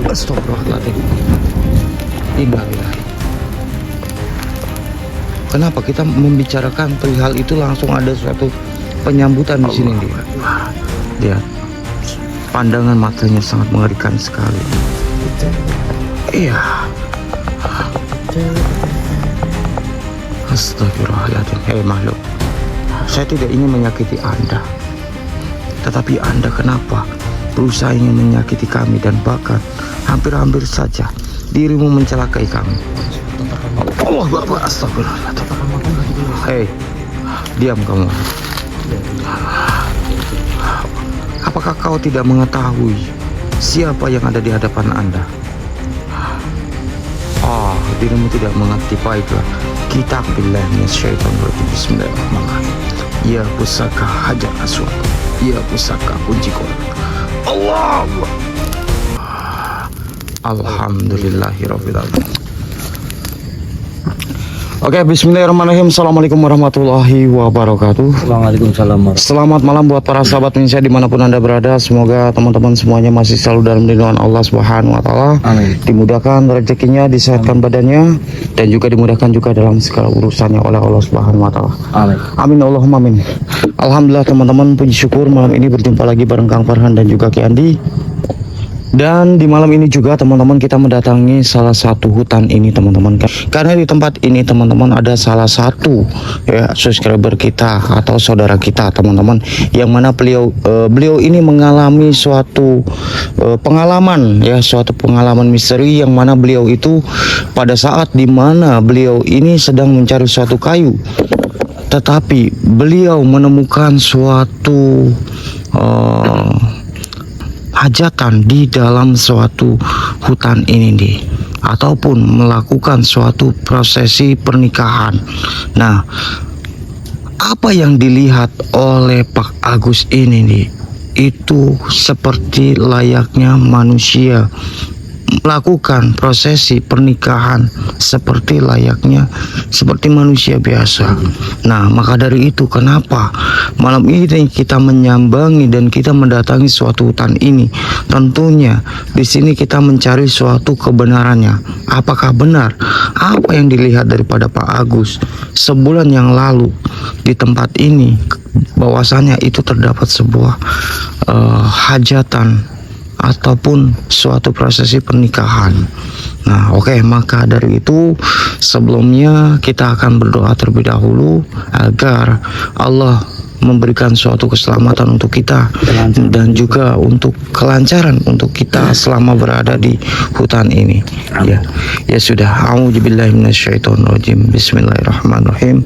Astagfirullahaladzim. Innalillahi. Kenapa kita membicarakan perihal itu langsung ada suatu penyambutan di sini dia? Lihat, pandangan matanya sangat mengerikan sekali. Iya. Astagfirullahaladzim. Hei makhluk, saya tidak ingin menyakiti Anda, tetapi Anda kenapa berusaha ingin menyakiti kami dan bahkan hampir-hampir saja dirimu mencelakai kami. Allah Akbar. Astagfirullahaladzim. Hei, diam kamu. Apakah kau tidak mengetahui siapa yang ada di hadapan Anda? Dirimu tidak mengerti. Baiklah, kita billah minasyaitonir rajim. Bismillahirrahmanirrahim. Ya pusaka hajar aswad, ya pusaka kunci kolam. Allah. Alhamdulillahirabbil alamin. Oke, bismillahirrahmanirrahim. Assalamualaikum warahmatullahi wabarakatuh. Waalaikumsalam. Selamat malam buat para sahabat Indonesia dimanapun Anda berada. Semoga teman-teman semuanya masih selalu dalam lindungan Allah Subhanahu wa Ta'ala. Amin. Dimudahkan rezekinya, disehatkan badannya, dan juga dimudahkan juga dalam segala urusannya oleh Allah Subhanahu wa Ta'ala. Amin. Amin Allahumma amin. Alhamdulillah teman-teman, puji syukur malam ini berjumpa lagi bareng Kang Farhan dan juga Ki Andi. Dan di malam ini juga teman-teman kita mendatangi salah satu hutan ini teman-teman, karena di tempat ini teman-teman ada salah satu ya subscriber kita atau saudara kita teman-teman, yang mana beliau ini mengalami suatu pengalaman ya, suatu pengalaman misteri, yang mana beliau itu pada saat dimana beliau ini sedang mencari suatu kayu, tetapi beliau menemukan suatu hajatan di dalam suatu hutan ini nih, ataupun melakukan suatu prosesi pernikahan. Nah, apa yang dilihat oleh Pak Agus ini nih, itu seperti layaknya manusia melakukan prosesi pernikahan seperti layaknya seperti manusia biasa. Nah, maka dari itu kenapa malam ini kita menyambangi dan kita mendatangi suatu hutan ini. Tentunya di sini kita mencari suatu kebenarannya. Apakah benar apa yang dilihat daripada Pak Agus sebulan yang lalu di tempat ini, bahwasanya itu terdapat sebuah hajatan ataupun suatu prosesi pernikahan. Nah, oke, maka dari itu sebelumnya kita akan berdoa terlebih dahulu agar Allah memberikan suatu keselamatan untuk kita dan juga untuk kelancaran untuk kita selama berada di hutan ini. Ya sudah. A'udzubillahi minasyaitonirrajim. Bismillahirrahmanirrahim.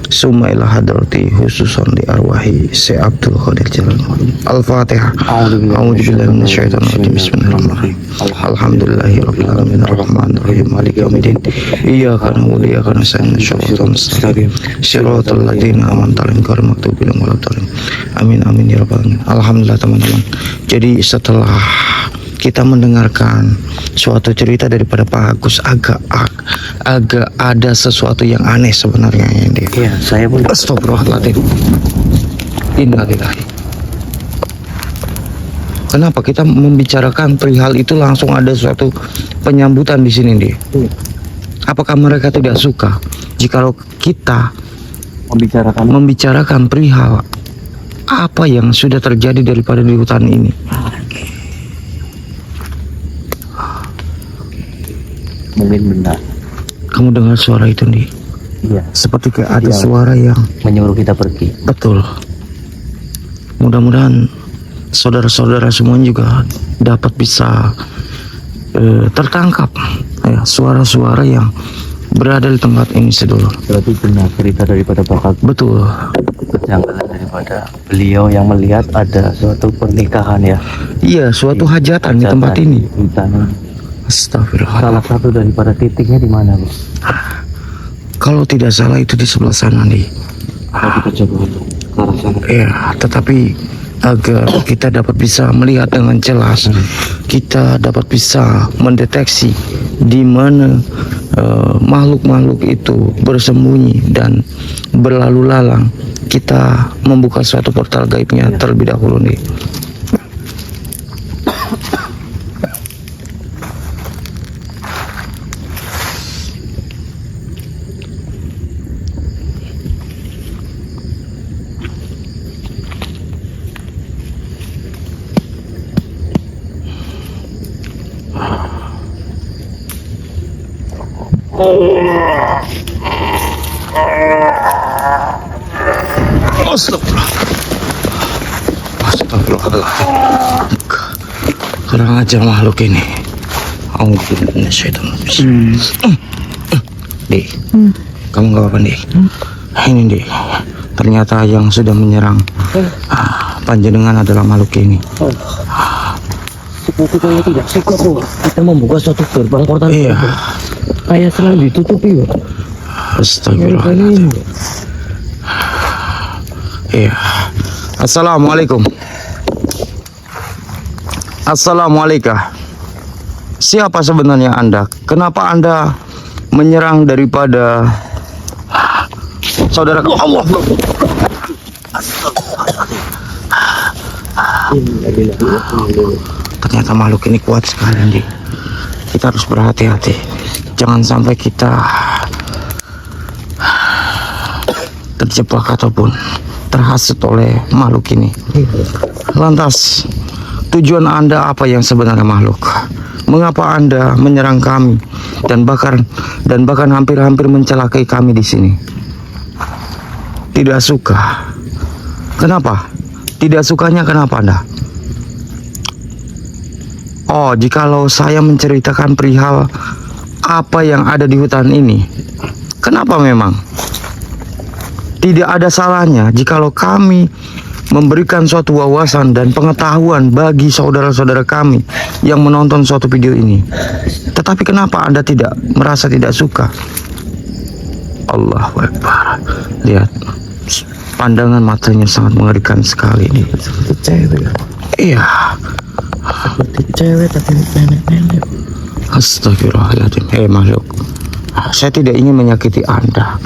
Summa ila hadrati khususan li arwahi Syekh Abdul Qadir Jalal. Al-Fatihah. A'udzubillahi minasyaitonirrajim. Bismillahirrahmanirrahim. Alhamdulillahirabbil alamin arrahmanirrahim maliki yaumiddin. Iyyaka na'budu wa iyyaka nasta'in. Shiratal ladzina an'amta 'alaihim ghairil maghdubi 'alaihim waladdallin. Amin amin ya rabbal alamin. Alhamdulillah teman-teman. Jadi setelah kita mendengarkan suatu cerita daripada Pak Agus, agak ada sesuatu yang aneh sebenarnya ini. Iya, saya pun. Astagfirullahaladzim. Innalillahi. Kenapa kita membicarakan perihal itu langsung ada suatu penyambutan di sini nih? Apakah mereka tidak suka jikalau kita membicarakan perihal apa yang sudah terjadi daripada di hutan ini? Mungkin benar. Kamu dengar suara itu nih? Iya. Seperti kayak ada suara yang menyuruh kita pergi. Betul. Mudah-mudahan saudara-saudara semuanya juga dapat bisa tertangkap ya, suara-suara yang berada di tempat ini sedulur. Berarti benar cerita daripada Pak Agus. Betul. Kejanggalan daripada beliau yang melihat ada suatu pernikahan ya. Iya, suatu hajatan di tempat ini. Hutan. Astagfirullah. Salah satu daripada titiknya di mana, Bu? Kalau tidak salah itu di sebelah sana nih. Kita coba ke arah sana. Ya, tetapi agar kita dapat bisa melihat dengan jelas, kita dapat bisa mendeteksi di mana makhluk-makhluk itu bersembunyi dan berlalu lalang. Kita membuka suatu portal gaibnya terlebih dahulu nih. Astagfirullahaladzim. Kurang ajar makhluk ini. Dik, kamu gak apa-apa, Dik? Ini, Dik, ternyata yang sudah menyerang panjenengan adalah makhluk ini. Sepertinya tidak suka bro. Kita membuka suatu gerbang portal. Iya. Kayak selalu ditutupi bro. Astagfirullahaladzim. Iya. Assalamualaikum. Assalamualaikum. Siapa sebenarnya Anda? Kenapa Anda menyerang daripada saudara Allah? Ternyata makhluk ini kuat sekali, Andi. Kita harus berhati-hati. Jangan sampai kita terjebak ataupun terhasut oleh makhluk ini. Lantas, tujuan Anda apa yang sebenarnya makhluk? Mengapa Anda menyerang kami dan bahkan hampir-hampir mencelakai kami di sini? Tidak suka. Kenapa? Tidak sukanya kenapa Anda? Oh, jikalau saya menceritakan perihal apa yang ada di hutan ini, kenapa memang? Tidak ada salahnya jikalau kami memberikan suatu wawasan dan pengetahuan bagi saudara-saudara kami yang menonton suatu video ini. Tetapi kenapa Anda tidak merasa tidak suka? Allahu Akbar. Lihat, pandangan matanya sangat mengerikan sekali ini. Seperti cewek. Iya. Seperti cewek tapi nenek-nenek. Astagfirullahaladzim. Makhluk, saya tidak ingin menyakiti Anda.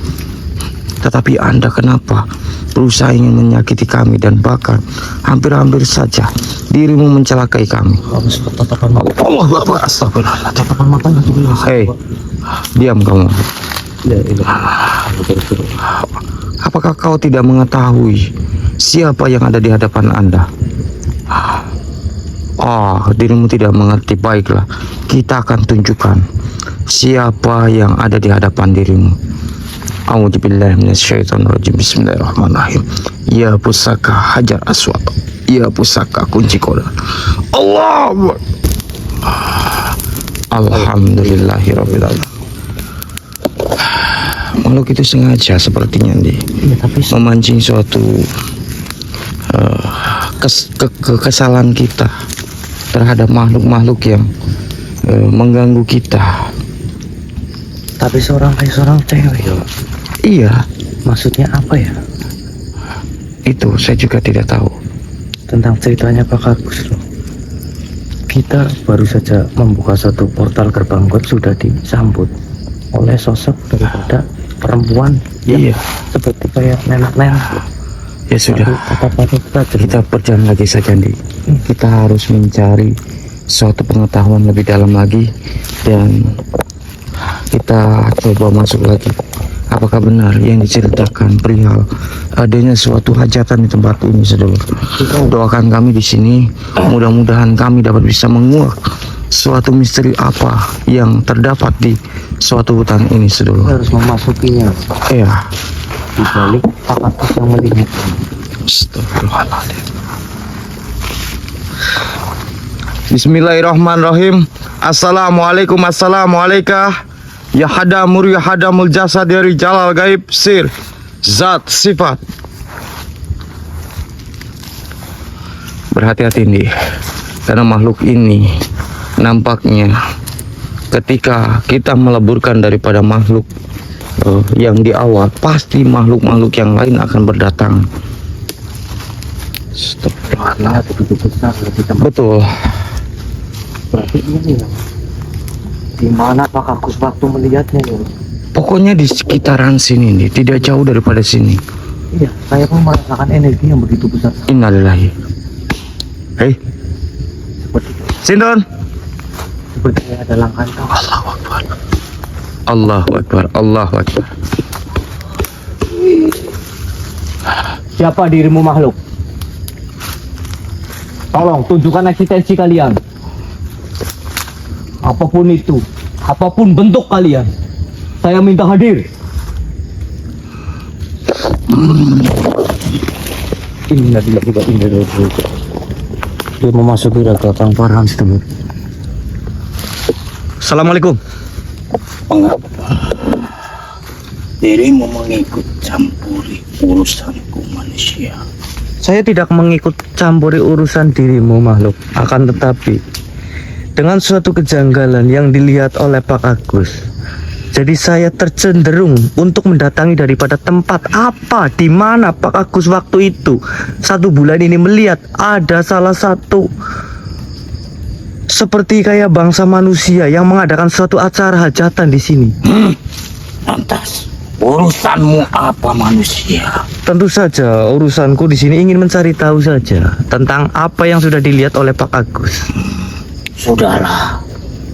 Tetapi Anda kenapa berusaha ingin menyakiti kami dan bahkan hampir-hampir saja dirimu mencelakai kami? Harus tatapan mata. Allah Akbar. Astagfirullahaladzim. Tatapan matanya dulu. Diam kamu. Ya, ini. Apakah kau tidak mengetahui siapa yang ada di hadapan Anda? Oh, dirimu tidak mengerti. Baiklah, kita akan tunjukkan siapa yang ada di hadapan dirimu. A'udzubillahi minasyaitonirrajim. Bismillahirrahmanirrahim. Ya pusaka Hajar Aswad, ya pusaka kunci koda. Allah. Alhamdulillahirabbil alamin. Makhluk itu sengaja sepertinya nih, memancing suatu kekesalan kita terhadap makhluk-makhluk yang mengganggu kita. Tapi seorang cewek ya. Iya. Maksudnya apa ya? Itu saya juga tidak tahu. Tentang ceritanya Pak Agus loh. Kita baru saja membuka satu portal gerbang God, sudah disambut oleh sosok daripada perempuan yang seperti kayak nenek-nenek. Ya sudah, kita berjalan lagi saja nih. Kita harus mencari suatu pengetahuan lebih dalam lagi dan kita coba masuk lagi. Apakah benar yang diceritakan perihal adanya suatu hajatan di tempat ini, saudara? Doakan kami di sini, mudah-mudahan kami dapat bisa menguak suatu misteri apa yang terdapat di suatu hutan ini, saudara. Harus memasukinya. Iya. Di balik Pak Agus yang melihat. Astagfirullahaladzim. Bismillahirrahmanirrahim. Assalamualaikum. Assalamualaikum. Ya hadamur ya hadamul jasad dari jalal gaib sir zat sifat. Berhati-hati nih, karena makhluk ini nampaknya ketika kita meleburkan daripada makhluk yang di awal, pasti makhluk-makhluk yang lain akan berdatang. Betul. Berarti ini ya. Di mana Pak Agus waktu melihatnya ya? Pokoknya di sekitaran sini nih, tidak jauh daripada sini. Iya, saya pun merasakan energi yang begitu besar. Innalillahi. Hei, Seperti Sinton. seperti ada langkah. Allahu Akbar. Allahu Akbar. Allahu Akbar. Siapa dirimu makhluk? Tolong tunjukkan eksistensi kalian. Apapun itu, apapun bentuk kalian. Saya minta hadir. Innalillahi wa inna ilaihi raji'un. Dia memasuki raga Kang Farhan sedulur. Assalamualaikum. Mengapa dirimu mengikut campuri urusanku manusia? Saya tidak mengikut campuri urusan dirimu makhluk. Akan tetapi dengan suatu kejanggalan yang dilihat oleh Pak Agus, jadi saya tercenderung untuk mendatangi daripada tempat apa di mana Pak Agus waktu itu 1 bulan ini melihat ada salah satu seperti kayak bangsa manusia yang mengadakan suatu acara hajatan di sini. Lantas urusanmu apa manusia? Tentu saja urusanku di sini ingin mencari tahu saja tentang apa yang sudah dilihat oleh Pak Agus. Sudahlah,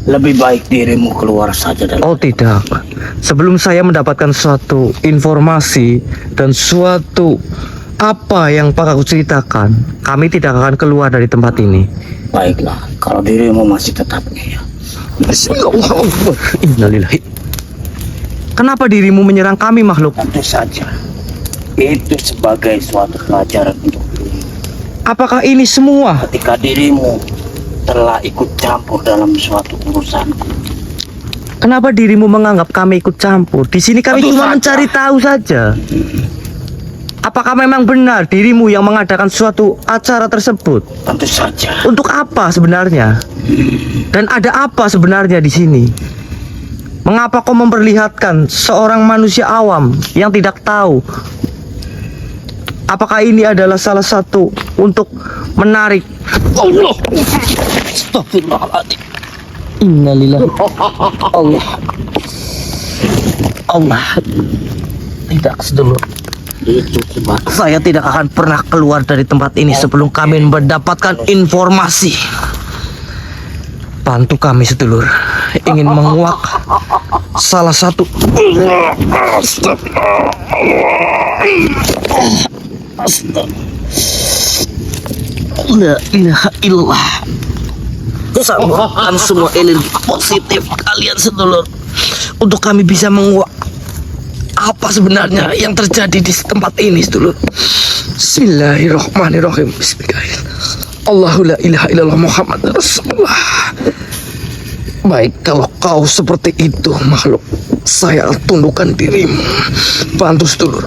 lebih baik dirimu keluar saja dari. Oh tidak, sebelum saya mendapatkan suatu informasi dan suatu apa yang Pak Agus ceritakan, kami tidak akan keluar dari tempat ini. Baiklah, kalau dirimu masih tetap ngeyel. Innalillahi. Kenapa dirimu menyerang kami makhluk? Tentu saja, itu sebagai suatu pelajaran untuk dirimu. Apakah ini semua? Ketika dirimu telah ikut campur dalam suatu urusanku. Kenapa dirimu menganggap kami ikut campur? Di sini kami Tentu cuma saja. mencari tahu saja. Apakah memang benar dirimu yang mengadakan suatu acara tersebut? Tentu saja. Untuk apa sebenarnya? Dan ada apa sebenarnya di sini? Mengapa kau memperlihatkan seorang manusia awam yang tidak tahu? Apakah ini adalah salah satu untuk menarik? Allah, astagfirullahaladzim. Innalillahi. Allah. Tidak sedulur. Itu sebab Saya tidak akan pernah keluar dari tempat ini sebelum kami mendapatkan informasi. Bantu kami sedulur. Ingin menguak salah satu. La ilaha illallah. Salurkan semua energi positif kalian sedulur untuk kami bisa menguak apa sebenarnya yang terjadi di tempat ini sedulur. Bismillahirrahmanirrahim. Bismillahirrahmanirrahim. Allahu la ilaha illallah Muhammad Rasulullah. Baik, kalau kau seperti itu makhluk, saya tundukkan dirimu. Bantu sedulur.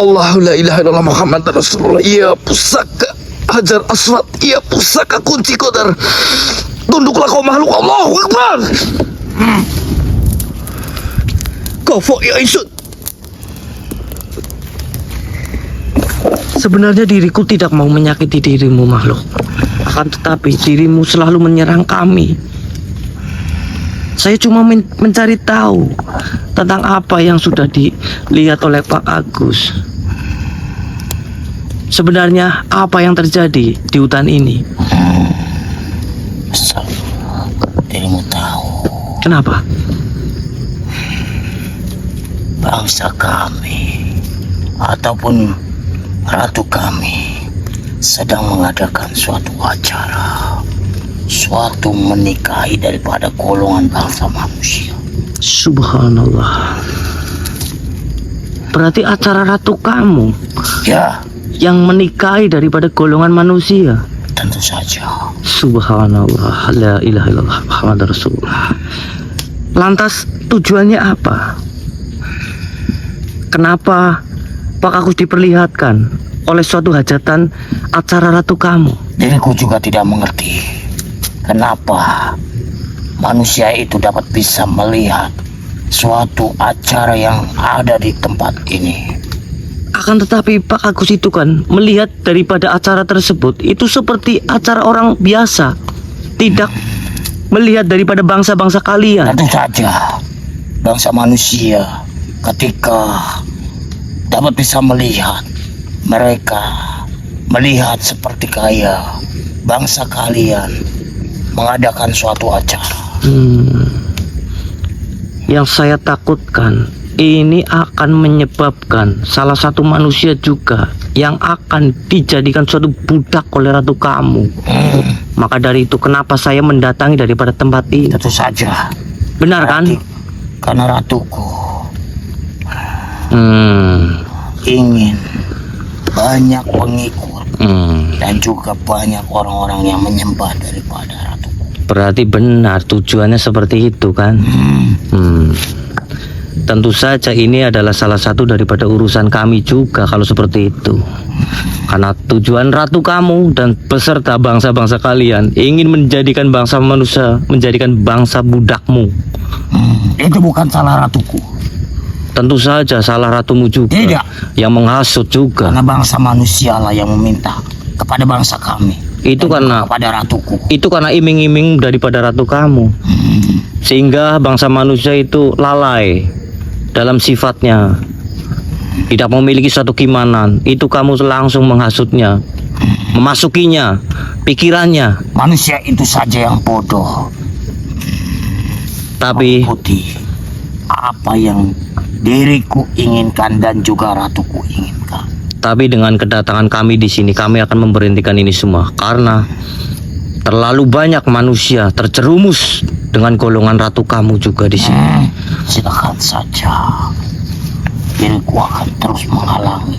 Allahu la ilaha illallah Muhammad Rasulullah. Ya pusaka Hajar Aswad, ya pusaka kunci Qadar, tunduklah kau makhluk. Allahu Akbar. Kau ya Isud. Sebenarnya diriku tidak mau menyakiti dirimu makhluk. Akan tetapi dirimu selalu menyerang kami. Saya cuma mencari tahu tentang apa yang sudah dilihat oleh Pak Agus. Sebenarnya apa yang terjadi di hutan ini? dirimu tahu Kenapa? bangsa kami ataupun ratu kami sedang mengadakan suatu acara, suatu menikahi daripada golongan bangsa manusia. Subhanallah. Berarti acara ratu kamu Ya, yang menikahi daripada golongan manusia. tentu saja. Subhanallah, la ilaha illallah Muhammad Rasulullah. Lantas tujuannya apa? Kenapa Pak Agus diperlihatkan oleh suatu hajatan acara ratu kamu? Diriku juga tidak mengerti kenapa manusia itu dapat bisa melihat suatu acara yang ada di tempat ini. Akan tetapi Pak Agus itu kan melihat daripada acara tersebut itu seperti acara orang biasa, tidak melihat daripada bangsa-bangsa kalian. Tentu saja bangsa manusia ketika dapat bisa melihat, mereka melihat seperti kayak bangsa kalian mengadakan suatu acara. Yang saya takutkan ini akan menyebabkan salah satu manusia juga yang akan dijadikan suatu budak oleh ratu kamu. Maka dari itu kenapa saya mendatangi daripada tempat ini? Tentu saja. Benar kan? Karena ratuku Hmm. ingin banyak pengikut Hmm. dan juga banyak orang-orang yang menyembah daripada ratuku. Berarti benar tujuannya seperti itu kan? Hmm. Tentu saja ini adalah salah satu daripada urusan kami juga kalau seperti itu. Karena tujuan ratu kamu dan beserta bangsa-bangsa kalian ingin menjadikan bangsa manusia, menjadikan bangsa budakmu. Itu bukan salah ratuku. Tentu saja salah ratumu juga. Tidak. Yang menghasut juga. Karena bangsa manusia lah yang meminta kepada bangsa kami. Itu dan karena juga kepada ratuku. itu karena iming-iming daripada ratu kamu. Sehingga bangsa manusia itu lalai dalam sifatnya. Tidak memiliki suatu keimanan. Itu kamu langsung menghasutnya, memasukinya, pikirannya. Manusia itu saja yang bodoh. Tapi Mengikuti apa yang diriku inginkan dan juga ratuku inginkan. Tapi dengan kedatangan kami di sini, kami akan memberhentikan ini semua karena terlalu banyak manusia terjerumus dengan golongan ratu kamu juga di sini. Silakan saja. Diriku akan terus menghalangi.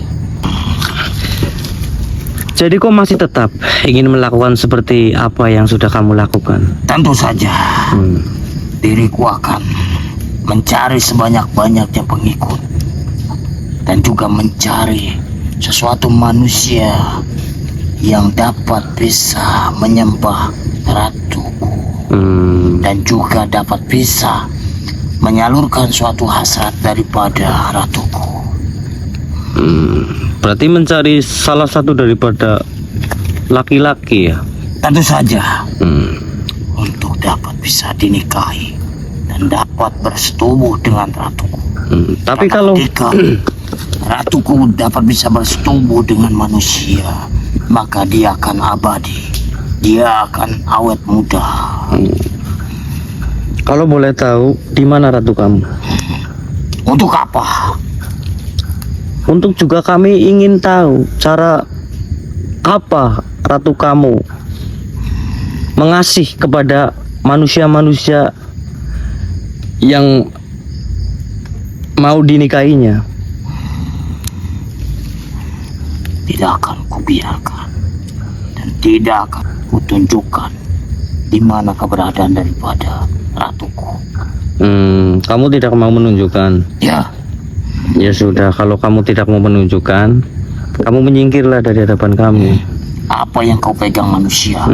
Jadi kau masih tetap ingin melakukan seperti apa yang sudah kamu lakukan? Tentu saja. Hmm. Diriku akan mencari sebanyak-banyaknya pengikut dan juga mencari sesuatu manusia yang dapat bisa menyembah ratuku dan juga dapat bisa menyalurkan suatu hasrat daripada ratuku. Berarti mencari salah satu daripada laki-laki ya? Tentu saja. Untuk dapat bisa dinikahi dan dapat bersetubuh dengan ratuku. Tapi Karena kalau ketika ratuku dapat bisa bersetubuh dengan manusia, maka dia akan abadi. Dia akan awet muda. kalau boleh tahu di mana ratu kamu? Untuk apa? Untuk juga kami ingin tahu cara apa ratu kamu mengasih kepada manusia-manusia yang mau dinikahinya. Tidak akan kubiarkan dan tidak akan kutunjukkan di mana keberadaan daripada ratuku. Kamu tidak mau menunjukkan. Ya, Ya sudah, kalau kamu tidak mau menunjukkan, kamu menyingkirlah dari hadapan kami. apa yang kau pegang manusia?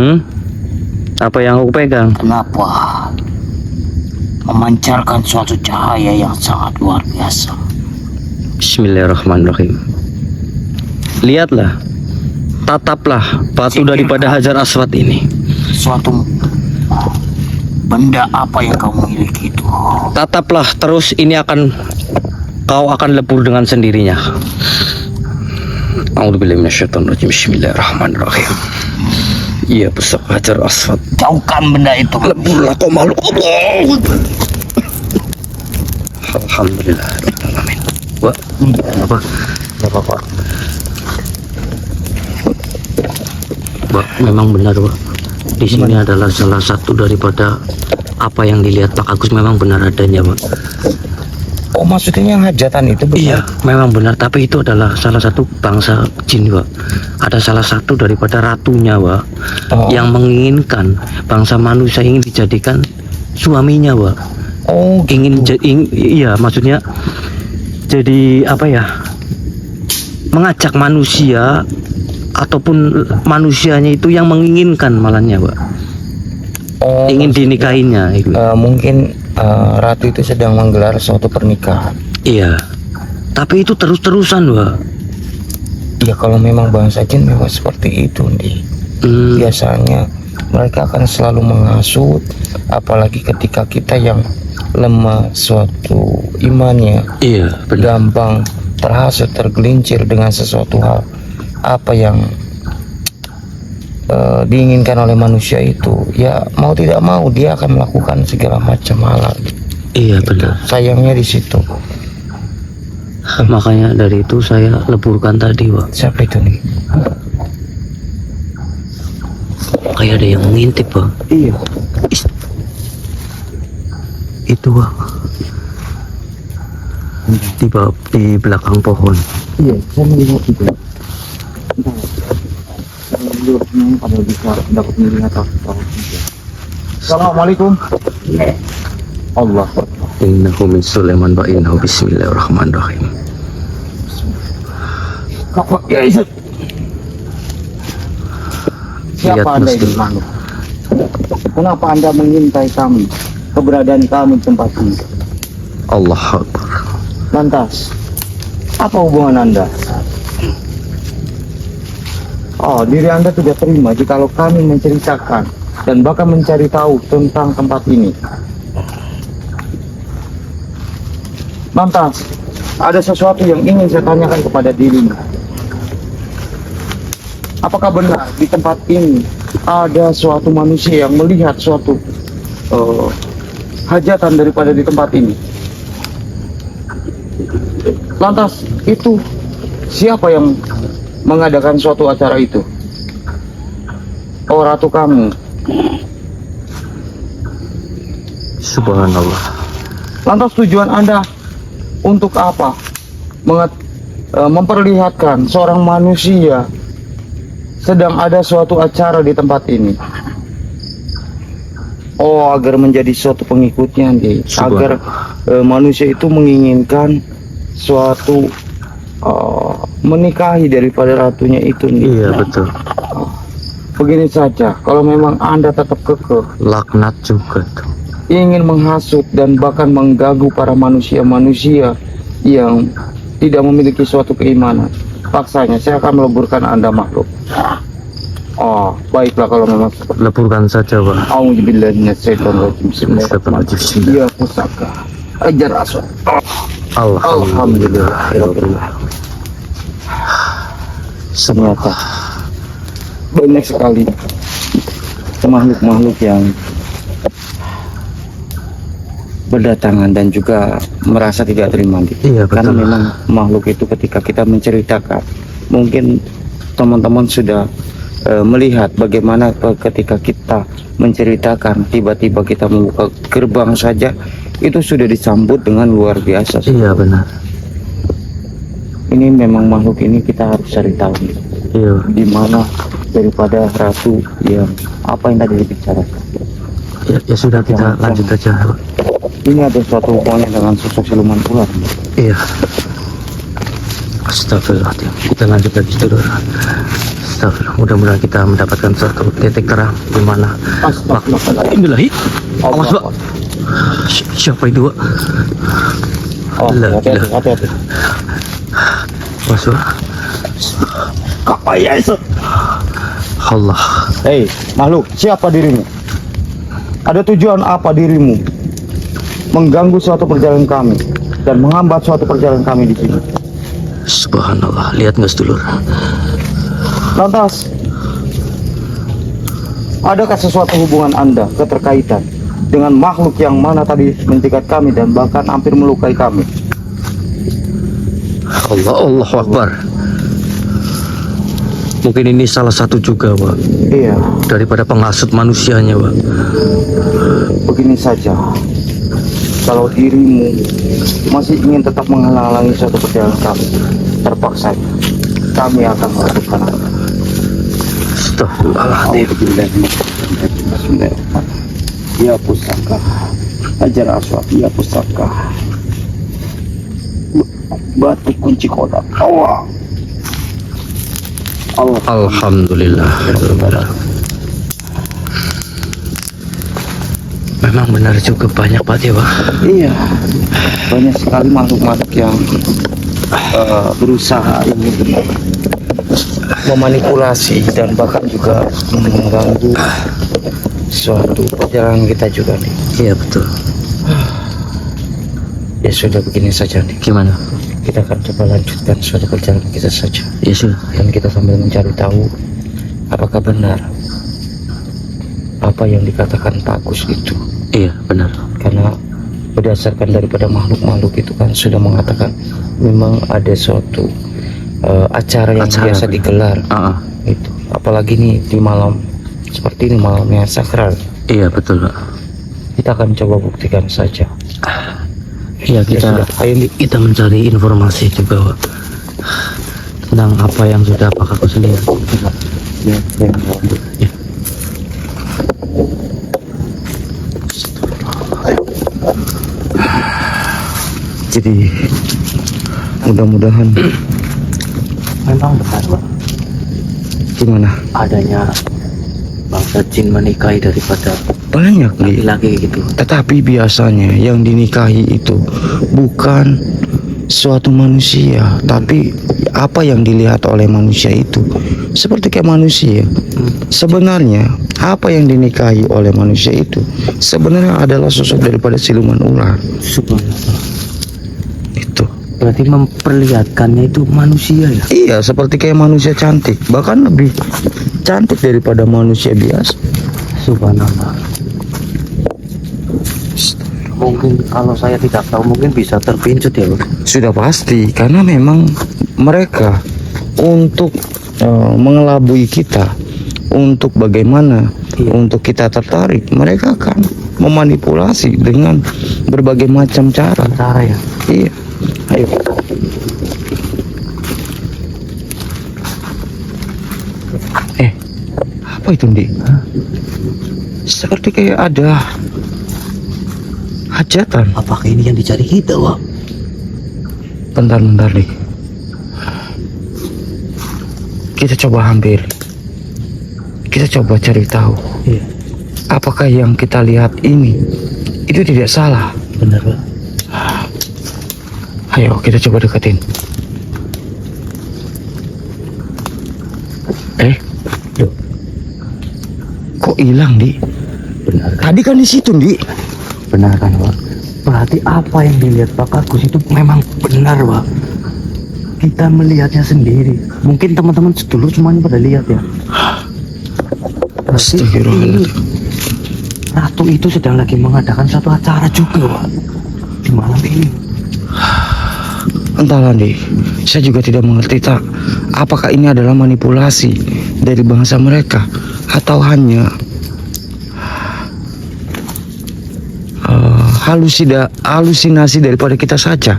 Apa yang aku pegang? Kenapa memancarkan suatu cahaya yang sangat luar biasa? Bismillahirrahmanirrahim. Lihatlah, tataplah batu daripada Hajar Aswad ini. Suatu benda apa yang kau miliki itu? Tataplah terus, ini kau akan lebur dengan sendirinya. A'udzubillahi minasyaitonirrajim. Bismillahirrahmanirrahim. Iya, pusaka Hajar Aswad. Jauhkan benda itu. Leburlah kau makhluk Allah. Alhamdulillah. Amin. Wah, apa? Apa? Wah, memang benar, Wah. Di sini adalah salah satu daripada apa yang dilihat Pak Agus, memang benar adanya, Pak. Oh, maksudnya yang hajatan itu benar? Iya, memang benar. Tapi itu adalah salah satu bangsa jin, Pak. Ada salah satu daripada ratunya, Pak, yang menginginkan bangsa manusia ingin dijadikan suaminya, Pak. Oh, Iya, maksudnya jadi apa ya? Mengajak manusia ataupun manusianya itu yang menginginkan malahnya, Pak. oh, Ingin dinikahinya itu. mungkin ratu itu sedang menggelar suatu pernikahan. Iya. Tapi itu terus-terusan, Pak. Ya kalau memang bangsa jin memang seperti itu, Ndi. Biasanya mereka akan selalu menghasut, apalagi ketika kita yang lemah suatu imannya, Iya, benar. gampang terhasut, tergelincir dengan sesuatu hal apa yang diinginkan oleh manusia itu, ya mau tidak mau dia akan melakukan segala macam hal. Iya, benar. Sayangnya di situ. Makanya dari itu saya leburkan tadi, Pak. Siapa itu nih? Kayak ada yang mengintip, Pak. Iya. Itu, Pak. di belakang pohon. Iya, saya melihat itu. Pada bisa dapat melihat atau tidak. Assalamualaikum. Allah. Innahu min Sulaiman wa innahu bismillahirrahmanirrahim. Kakak, ya itu. Lihat, Siapa Anda ini Muslim. makhluk? Kenapa Anda mengintai kami? Keberadaan kami di tempat ini. Allah Akbar. Lantas, apa hubungan Anda? Oh, diri Anda tidak terima jikalau kami menceritakan dan bahkan mencari tahu tentang tempat ini. Lantas, ada sesuatu yang ingin saya tanyakan kepada dirimu. Apakah benar di tempat ini ada suatu manusia yang melihat suatu hajatan daripada di tempat ini? Lantas, itu siapa yang mengadakan suatu acara itu? Oh, ratu kamu. Subhanallah. Lantas tujuan Anda untuk apa? Memperlihatkan seorang manusia sedang ada suatu acara di tempat ini. Oh, agar menjadi suatu pengikutnya, nih. Agar manusia itu menginginkan suatu menikahi daripada ratunya itu, nih. Iya betul. Begini saja, kalau memang Anda tetap kekeh Laknat juga tuh. ingin menghasut dan bahkan mengganggu para manusia-manusia yang tidak memiliki suatu keimanan, paksanya saya akan meleburkan Anda makhluk. Oh, baiklah kalau memang seperti Leburkan saja, Pak. Auzubillahi minasyaitonirrajim. Bismillahirrahmanirrahim. Ya pusaka, ajar asal. Alhamdulillah. Ternyata banyak sekali makhluk-makhluk yang berdatangan dan juga merasa tidak terima. Iya, betul. Karena memang makhluk itu ketika kita menceritakan, mungkin teman-teman sudah melihat bagaimana ketika kita menceritakan, tiba-tiba kita membuka gerbang saja itu sudah disambut dengan luar biasa. Iya benar. Ini memang makhluk ini kita harus cari tahu Iya. di mana daripada ratu yang apa yang tadi dibicarakan. Ya sudah, kita lanjut aja, Pak. Ini ada suatu hubungannya dengan sosok siluman ular. Iya. Astagfirullahaladzim. Kita lanjut lagi dulu. Astagfirullah. Mudah-mudahan kita mendapatkan suatu titik terang di mana Astagfirullahaladzim. Awas, Pak. Siapa itu, Pak? Oh, Lah, gila. hati-hati. Awas, Pak. Apa ya itu? Allah. Hei, makhluk, siapa dirimu? Ada tujuan apa dirimu mengganggu suatu perjalanan kami dan menghambat suatu perjalanan kami di sini? Subhanallah. Lihat nggak, sedulur? Lantas, adakah sesuatu hubungan Anda keterkaitan dengan makhluk yang mana tadi mencegat kami dan bahkan hampir melukai kami? Allahu Akbar. Mungkin ini salah satu juga, Pak, Iya, daripada penghasut manusianya, Pak. begini saja. Kalau dirimu masih ingin tetap menghalang-halangi suatu perjalanan kami, terpaksa kami akan melakukan Anda. Astagfirullahaladzim. Ya pusaka, ajar aswab. Ya pusaka, batu kunci kotak. Allah. Alhamdulillah. Memang benar juga banyak, Pak, ya, Pak. Iya, banyak sekali makhluk-makhluk yang berusaha ini memanipulasi dan bahkan juga mengganggu suatu perjalanan kita juga nih. Iya, betul. Ya sudah, begini saja nih. Gimana? Kita akan coba lanjutkan suatu perjalanan kita saja. Ya sudah. Dan kita sambil mencari tahu apakah benar apa yang dikatakan Pak Agus itu. Iya, benar. Karena berdasarkan daripada makhluk-makhluk itu kan sudah mengatakan memang ada suatu acara yang biasa digelar. Itu apalagi nih di malam seperti ini, malam yang sakral. Iya, betul, Pak. Kita akan coba buktikan saja. Ya kita kita mencari informasi juga Pak, tentang apa yang sudah Pak Agus lihat. Ya. Jadi mudah-mudahan Memang benar Pak, gimana? adanya bangsa jin menikahi daripada Banyak nih. laki-laki gitu. Tetapi biasanya yang dinikahi itu bukan suatu manusia, tapi apa yang dilihat oleh manusia itu. Seperti kayak manusia. Sebenarnya apa yang dinikahi oleh manusia itu sebenarnya adalah sosok daripada siluman ular. Subhanallah. Itu. Berarti memperlihatkannya itu manusia ya? Iya, seperti kayak manusia cantik, bahkan lebih cantik daripada manusia biasa. Subhanallah. Mungkin kalau saya tidak tahu mungkin bisa terpincut ya Pak. Sudah pasti, karena memang mereka untuk mengelabui kita, untuk bagaimana Iya. untuk kita tertarik, mereka akan memanipulasi dengan berbagai macam cara. Cara ya. Iya, ayo. Apa itu, Ndi? Hah? Seperti kayak ada hajatan. Apakah ini yang dicari kita Pak? Bentar, Dik. Kita coba hampir. Kita coba cari tahu. Iya. Apakah yang kita lihat ini itu tidak salah? Benar Pak. Ayo kita coba deketin. Loh, Kok hilang, Di? benar kan? Tadi kan di situ, Di. Benar kan Pak? Berarti apa yang dilihat Pak Agus itu memang benar Pak. Kita melihatnya sendiri. Mungkin teman-teman dulu semuanya pada lihat ya. Berarti ini Astagfirullahaladzim. ratu itu sedang lagi mengadakan satu acara juga Pak, di malam ini. Entahlah, Di. Saya juga tidak mengerti, tak. Apakah ini adalah manipulasi dari bangsa mereka atau hanya halusinasi daripada kita saja.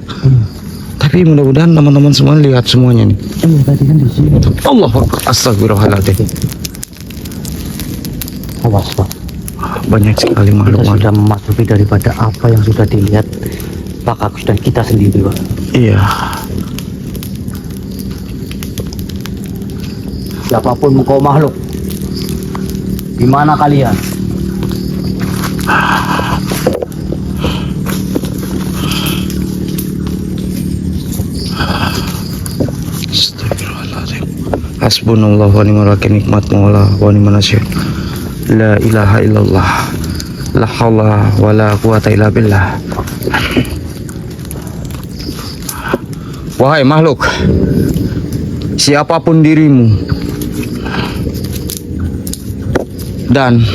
Tapi mudah-mudahan teman-teman semua lihat semuanya nih. Tadi kan di sini. Allah Akbar. Astagfirullahaladzim. Awas Pak. Banyak sekali Kita makhluk-makhluk. sudah memasuki daripada apa yang sudah dilihat Pak Agus dan kita sendiri Pak. Iya. Siapapun engkau makhluk, di mana kalian? Astagfirullahaladzim. Hasbunallah wa ni'mal wakil, nikmat maula wa ni'mal nasir. La ilaha illallah. La haula wa la quwata illa billah. Wahai makhluk, siapapun dirimu dan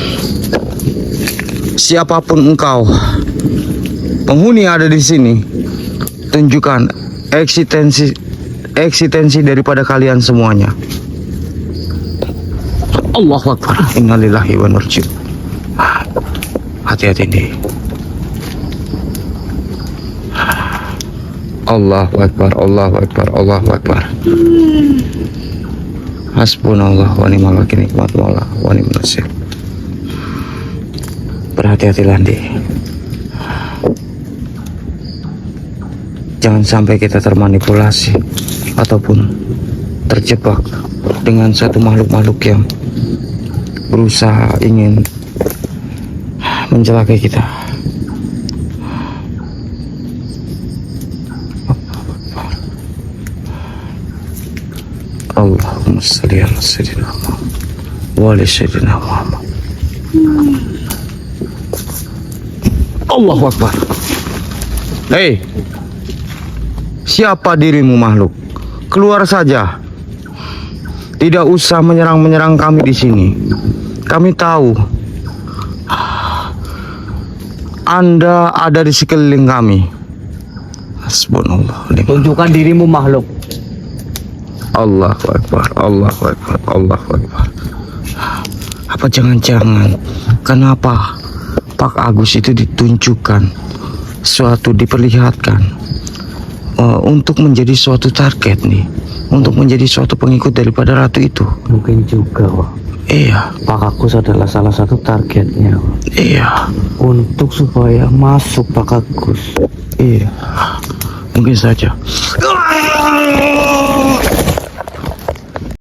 siapapun engkau, penghuni yang ada di sini, tunjukkan eksistensi daripada kalian semuanya. Allahu Akbar. Innalillahi wa inna ilaihi raji'un. Hati-hati nih. Allahu Akbar, Allahu Akbar, Allahu Akbar. Hasbunallah wa ni'mal wakil, nikmat maula wa ni'mal nasir. Berhati-hatilah, Di. Jangan sampai kita termanipulasi ataupun terjebak dengan satu makhluk-makhluk yang berusaha ingin mencelakai kita. Allahumma shalli ala sayyidina Muhammad wa ala sayyidina Muhammad. Allahu Akbar. Hei, siapa dirimu makhluk? Keluar saja. Tidak usah menyerang kami di sini. Kami tahu Anda ada di sekeliling kami. Hasbunallah. Tunjukkan dirimu makhluk. Allahu Akbar, Allahu Akbar, Allahu Akbar. Apa jangan-jangan kenapa Pak Agus itu ditunjukkan suatu diperlihatkan untuk menjadi suatu target nih, untuk menjadi suatu pengikut daripada ratu itu. Mungkin juga, Wak. Iya, Pak Agus adalah salah satu targetnya, Wak. iya, Untuk supaya masuk Pak Agus. iya. Mungkin saja.